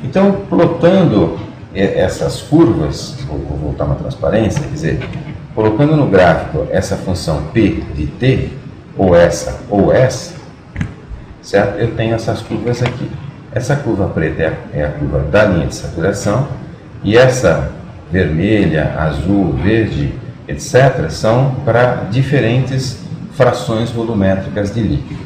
Então, plotando essas curvas, vou voltar uma transparência, quer dizer, colocando no gráfico essa função P de T, ou essa, certo? Eu tenho essas curvas aqui. Essa curva preta é a curva da linha de saturação, e essa vermelha, azul, verde, etc., são para diferentes frações volumétricas de líquido.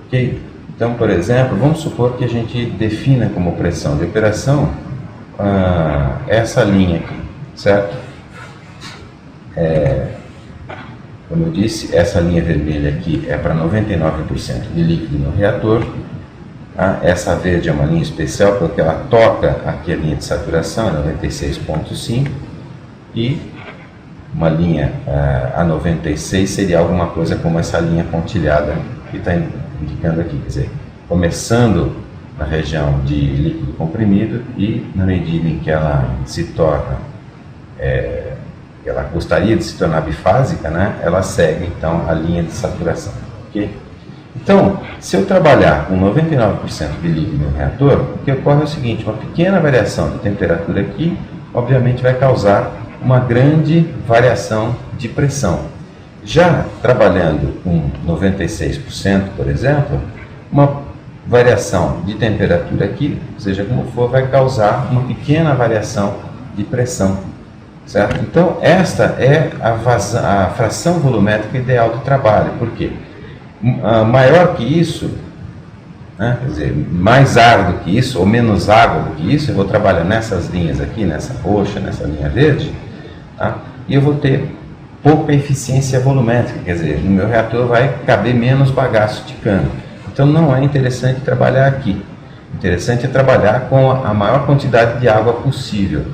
Ok? Então, por exemplo, vamos supor que a gente defina como pressão de operação essa linha aqui, certo? Como eu disse, essa linha vermelha aqui é para 99% de líquido no reator. Essa verde é uma linha especial porque ela toca aqui a linha de saturação, 96,5, e uma linha a 96 seria alguma coisa como essa linha pontilhada que está indicando aqui, quer dizer, começando na região de líquido comprimido e na medida em que ela se torna, ela gostaria de se tornar bifásica, né, ela segue então a linha de saturação. Okay? Então, se eu trabalhar com 99% de líquido no reator, o que ocorre é o seguinte: uma pequena variação de temperatura aqui, obviamente vai causar uma grande variação de pressão. Já trabalhando com 96%, por exemplo, uma variação de temperatura aqui, seja como for, vai causar uma pequena variação de pressão, certo? Então, esta é a fração volumétrica ideal de trabalho. Por quê? Maior que isso, né? Quer dizer, mais ar do que isso, ou menos água do que isso, eu vou trabalhar nessas linhas aqui, nessa roxa, nessa linha verde, tá? E eu vou ter pouca eficiência volumétrica, quer dizer, no meu reator vai caber menos bagaço de cano. Então não é interessante trabalhar aqui. Interessante é trabalhar com a maior quantidade de água possível.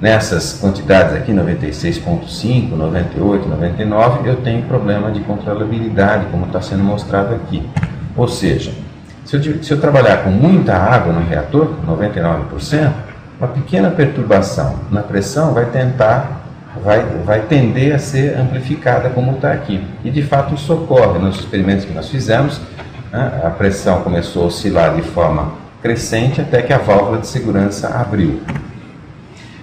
Nessas quantidades aqui, 96,5, 98, 99, eu tenho problema de controlabilidade, como está sendo mostrado aqui. Ou seja, se eu trabalhar com muita água no reator, 99%, uma pequena perturbação na pressão vai tender a ser amplificada como está aqui. E de fato isso ocorre nos experimentos que nós fizemos, né? A pressão começou a oscilar de forma crescente até que a válvula de segurança abriu.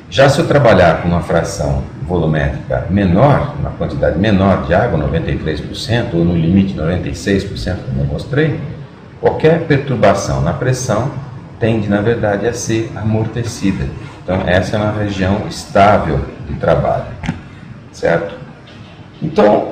Já se eu trabalhar com uma fração volumétrica menor, uma quantidade menor de água, 93%, ou no limite 96%, como eu mostrei, qualquer perturbação na pressão tende, na verdade, a ser amortecida. Então, essa é uma região estável de trabalho, certo? Então,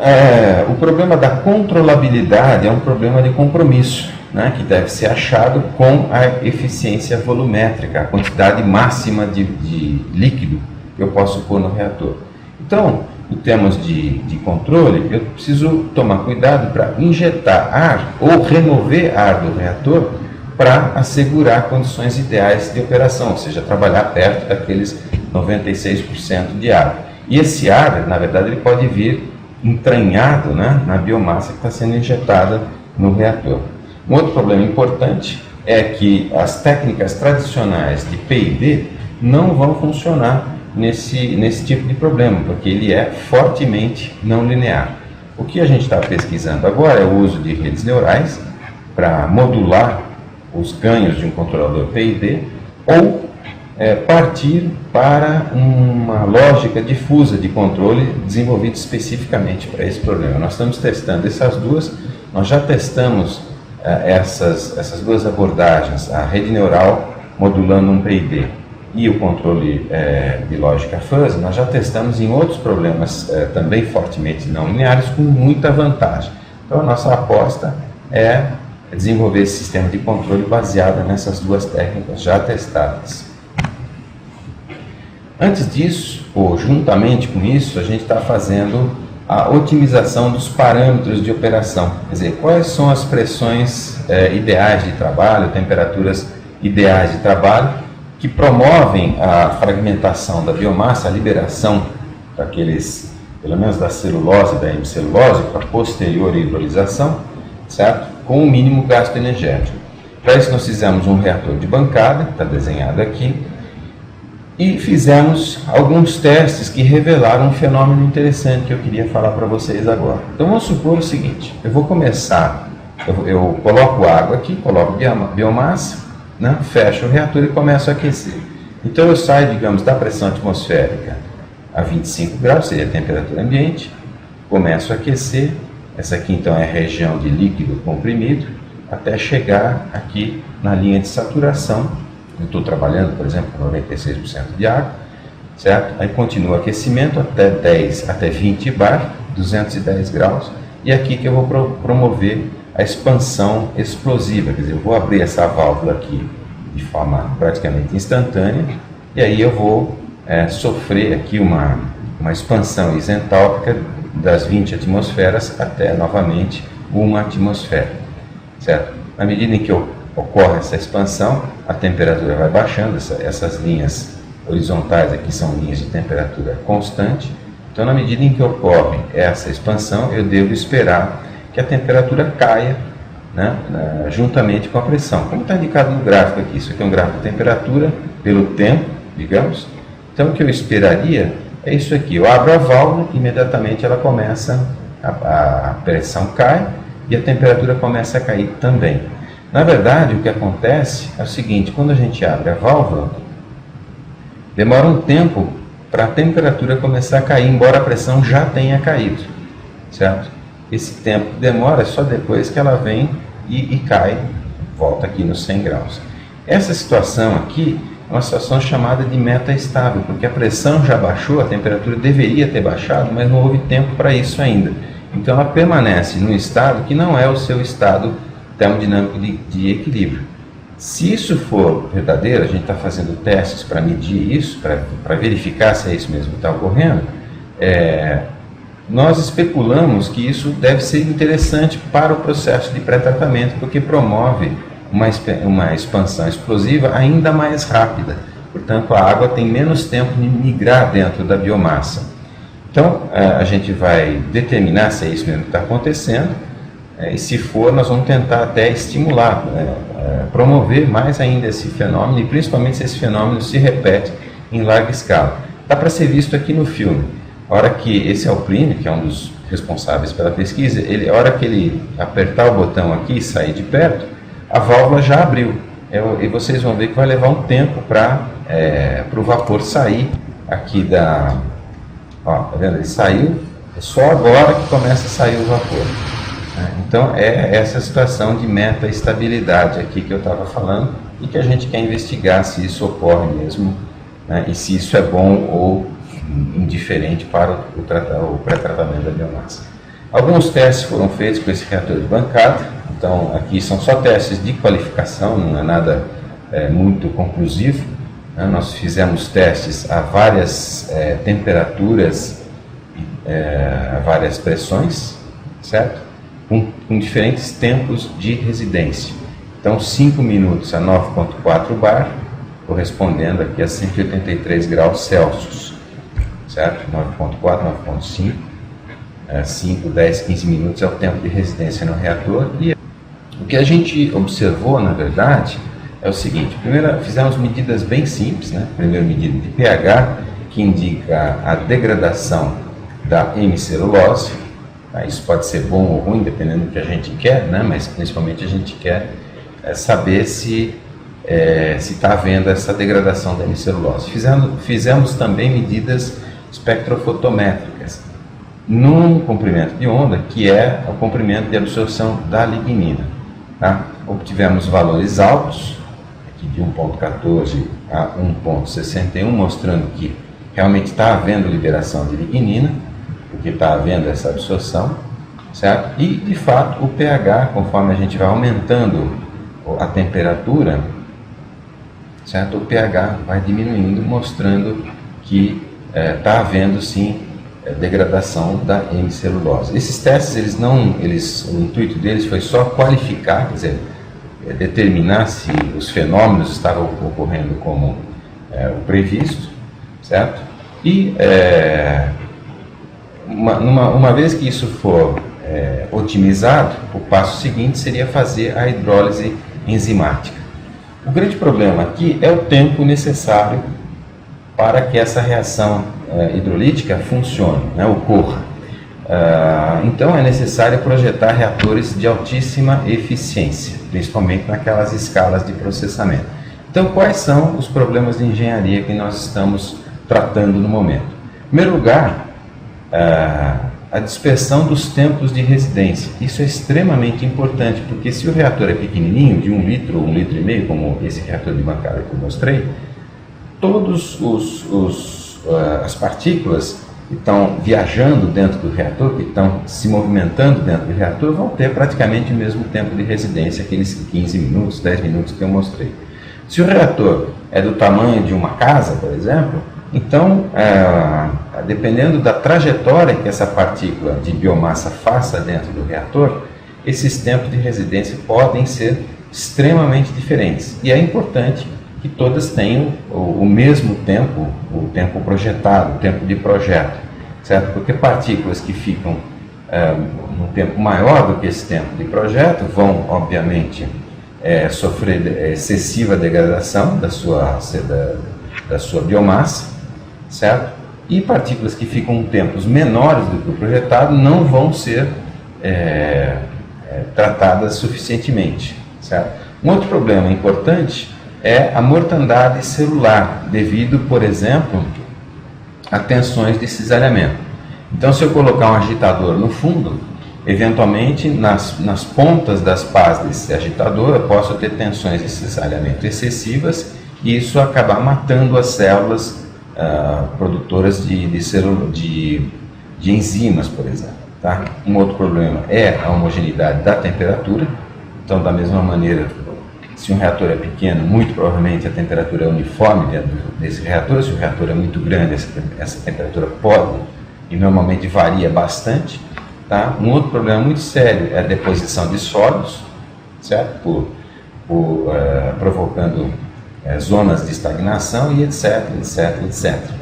o problema da controlabilidade é um problema de compromisso, né, que deve ser achado com a eficiência volumétrica, a quantidade máxima de líquido que eu posso pôr no reator. Então, em termos de controle, eu preciso tomar cuidado para injetar ar ou remover ar do reator para assegurar condições ideais de operação, ou seja, trabalhar perto daqueles 96% de ar. E esse ar, na verdade, ele pode vir entranhado, né, na biomassa que está sendo injetada no reator. Um outro problema importante é que as técnicas tradicionais de P&D não vão funcionar nesse tipo de problema, porque ele é fortemente não linear. O que a gente está pesquisando agora é o uso de redes neurais para modular os ganhos de um controlador P&D ou partir para uma lógica difusa de controle desenvolvida especificamente para esse problema. Nós estamos testando essas duas, nós já testamos essas duas abordagens, a rede neural modulando um P&D e o controle de lógica fuzzy, nós já testamos em outros problemas também fortemente não lineares com muita vantagem. Então a nossa aposta é desenvolver esse sistema de controle baseado nessas duas técnicas já testadas. Antes disso, ou juntamente com isso, a gente está fazendo a otimização dos parâmetros de operação. Quer dizer, quais são as pressões ideais de trabalho, temperaturas ideais de trabalho, que promovem a fragmentação da biomassa, a liberação daqueles, pelo menos da celulose e da hemicelulose, para posterior hidrolisação, certo? Com o mínimo gasto energético. Para isso nós fizemos um reator de bancada, está desenhado aqui, e fizemos alguns testes que revelaram um fenômeno interessante que eu queria falar para vocês agora. Então vamos supor o seguinte: eu vou começar, eu coloco água aqui, coloco biomassa, né, fecho o reator e começo a aquecer. Então eu saio, digamos, da pressão atmosférica a 25 graus, seria a temperatura ambiente, começo a aquecer, essa aqui então é a região de líquido comprimido, até chegar aqui na linha de saturação. Eu estou trabalhando, por exemplo, com 96% de água, certo? Aí continua o aquecimento até 20 bar, 210 graus, e aqui que eu vou promover a expansão explosiva, quer dizer, eu vou abrir essa válvula aqui de forma praticamente instantânea, e aí eu vou sofrer aqui uma expansão isentálpica das 20 atmosferas até novamente 1 atmosfera, certo? Na medida em que ocorre essa expansão, a temperatura vai baixando, essas linhas horizontais aqui são linhas de temperatura constante, então na medida em que ocorre essa expansão, eu devo esperar que a temperatura caia, né, juntamente com a pressão, como está indicado no gráfico aqui. Isso aqui é um gráfico de temperatura pelo tempo, digamos. Então o que eu esperaria é isso aqui, eu abro a válvula, imediatamente ela começa, a pressão cai e a temperatura começa a cair também. Na verdade, o que acontece é o seguinte, quando a gente abre a válvula, demora um tempo para a temperatura começar a cair, embora a pressão já tenha caído, certo? Esse tempo que demora é só depois que ela vem e cai, volta aqui nos 100 graus. Essa situação aqui é uma situação chamada de meta estável, porque a pressão já baixou, a temperatura deveria ter baixado, mas não houve tempo para isso ainda. Então ela permanece num estado que não é o seu estado termodinâmico de equilíbrio. Se isso for verdadeiro, a gente está fazendo testes para medir isso, para verificar se é isso mesmo que está ocorrendo, nós especulamos que isso deve ser interessante para o processo de pré-tratamento, porque promove uma expansão explosiva ainda mais rápida. Portanto, a água tem menos tempo de migrar dentro da biomassa. Então, a gente vai determinar se é isso mesmo que está acontecendo, e se for, nós vamos tentar até estimular, promover mais ainda esse fenômeno, e principalmente se esse fenômeno se repete em larga escala. Dá para ser visto aqui no filme. A hora que esse é o Plínio, que é um dos responsáveis pela pesquisa, a hora que ele apertar o botão aqui e sair de perto, a válvula já abriu. E vocês vão ver que vai levar um tempo para o vapor sair aqui da... Ó, tá vendo? Ele saiu, é só agora que começa a sair o vapor. Então é essa situação de meta-estabilidade aqui que eu estava falando e que a gente quer investigar se isso ocorre mesmo, né, e se isso é bom ou indiferente para o pré-tratamento da biomassa. Alguns testes foram feitos com esse reator de bancada, então aqui são só testes de qualificação, não é nada muito conclusivo, né? Nós fizemos testes a várias temperaturas, a várias pressões, certo? Com diferentes tempos de residência. Então 5 minutos a 9,4 bar, correspondendo aqui a 183 graus Celsius. Certo? 9.4, 9.5, 5, 10, 15 minutos é o tempo de residência no reator. E o que a gente observou, na verdade, é o seguinte: primeiro, fizemos medidas bem simples, né? Primeiro, medida de pH, que indica a degradação da hemicelulose. Isso pode ser bom ou ruim, dependendo do que a gente quer, né? Mas principalmente a gente quer saber se está havendo essa degradação da hemicelulose. Fizemos também medidas espectrofotométricas num comprimento de onda que é o comprimento de absorção da lignina. Tá? Obtivemos valores altos, aqui de 1,14 a 1,61, mostrando que realmente está havendo liberação de lignina, porque está havendo essa absorção, certo? E de fato o pH, conforme a gente vai aumentando a temperatura, certo? O pH vai diminuindo, mostrando que está havendo sim degradação da hemicelulose. Esses testes, o intuito deles foi só qualificar, quer dizer, determinar se os fenômenos estavam ocorrendo como o previsto, certo? E uma vez que isso for otimizado, o passo seguinte seria fazer a hidrólise enzimática. O grande problema aqui é o tempo necessário para que essa reação hidrolítica funcione, né, ocorra. Então é necessário projetar reatores de altíssima eficiência, principalmente naquelas escalas de processamento. Então, quais são os problemas de engenharia que nós estamos tratando no momento? Em primeiro lugar, a dispersão dos tempos de residência. Isso é extremamente importante, porque se o reator é pequenininho, de 1 litro ou 1,5 litro, como esse reator de bancada que eu mostrei, todas as partículas que estão viajando dentro do reator, que estão se movimentando dentro do reator, vão ter praticamente o mesmo tempo de residência, aqueles 15 minutos, 10 minutos que eu mostrei. Se o reator é do tamanho de uma casa, por exemplo, então, dependendo da trajetória que essa partícula de biomassa faça dentro do reator, esses tempos de residência podem ser extremamente diferentes. E é importante que todas tenham o mesmo tempo, o tempo projetado, o tempo de projeto, certo? Porque partículas que ficam num tempo maior do que esse tempo de projeto vão, obviamente, sofrer excessiva degradação da sua biomassa, certo? E partículas que ficam tempos menores do que o projetado não vão ser tratadas suficientemente, certo? Um outro problema importante é a mortandade celular, devido, por exemplo, a tensões de cisalhamento. Então, se eu colocar um agitador no fundo, eventualmente, nas pontas das pás desse agitador, eu posso ter tensões de cisalhamento excessivas e isso acabar matando as células produtoras de enzimas, por exemplo. Tá? Um outro problema é a homogeneidade da temperatura. Então, da mesma maneira, se um reator é pequeno, muito provavelmente a temperatura é uniforme dentro desse reator. Se o reator é muito grande, essa temperatura pode e normalmente varia bastante. Tá? Um outro problema muito sério é a deposição de sólidos, certo? Provocando zonas de estagnação e etc. Certo?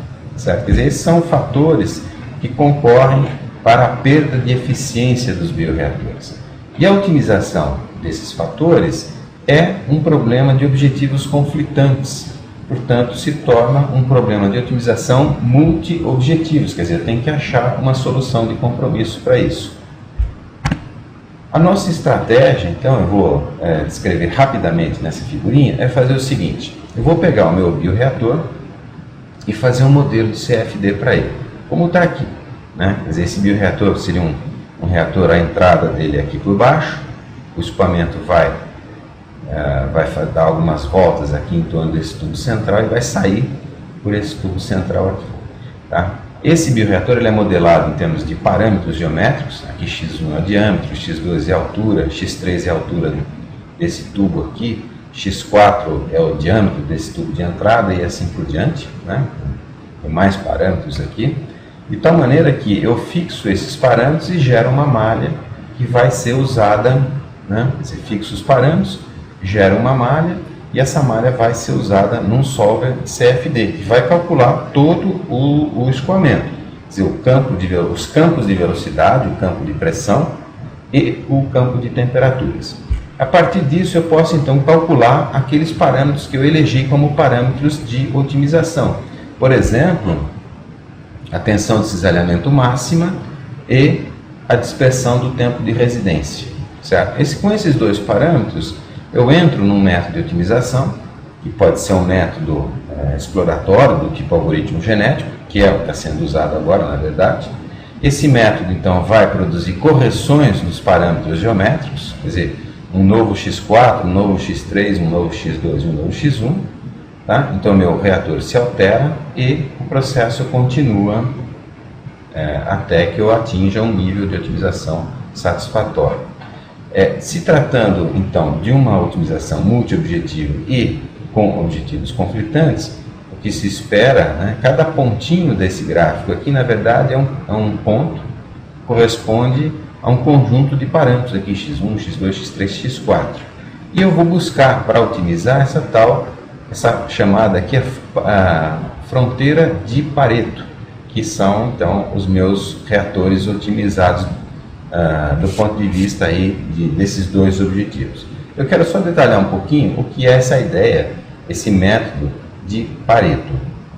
Quer dizer, esses são fatores que concorrem para a perda de eficiência dos bioreatores. E a otimização desses fatores é um problema de objetivos conflitantes, portanto, se torna um problema de otimização multi-objetivos, quer dizer, tem que achar uma solução de compromisso para isso. A nossa estratégia, então, eu vou descrever rapidamente nessa figurinha, é fazer o seguinte: eu vou pegar o meu bioreator e fazer um modelo de CFD para ele, como está aqui, né? Quer dizer, esse bioreator seria um reator, a entrada dele aqui por baixo, o escoamento vai dar algumas voltas aqui em torno desse tubo central e vai sair por esse tubo central aqui. Tá? Esse bioreator ele é modelado em termos de parâmetros geométricos. Aqui x1 é o diâmetro, x2 é a altura, x3 é a altura desse tubo aqui, x4 é o diâmetro desse tubo de entrada e assim por diante. Né? Tem mais parâmetros aqui. De tal maneira que eu fixo esses parâmetros e gero uma malha que vai ser usada, né? Você fixa os parâmetros, gera uma malha e essa malha vai ser usada num solver CFD, que vai calcular todo o escoamento, quer dizer, os campos de velocidade, o campo de pressão e o campo de temperaturas. A partir disso eu posso então calcular aqueles parâmetros que eu elegi como parâmetros de otimização. Por exemplo, a tensão de cisalhamento máxima e a dispersão do tempo de residência. Certo? Com esses dois parâmetros, eu entro num método de otimização, que pode ser um método exploratório do tipo algoritmo genético, que é o que está sendo usado agora, na verdade. Esse método, então, vai produzir correções nos parâmetros geométricos, quer dizer, um novo x4, um novo x3, um novo x2 e um novo x1. Tá? Então, meu reator se altera e o processo continua até que eu atinja um nível de otimização satisfatório. Se tratando, então, de uma otimização multi-objetivo e com objetivos conflitantes, o que se espera, né, cada pontinho desse gráfico aqui, na verdade, é um ponto, corresponde a um conjunto de parâmetros aqui, x1, x2, x3, x4. E eu vou buscar, para otimizar, essa chamada aqui, a fronteira de Pareto, que são, então, os meus reatores otimizados do ponto de vista aí desses dois objetivos. Eu quero só detalhar um pouquinho o que é essa ideia, esse método de Pareto.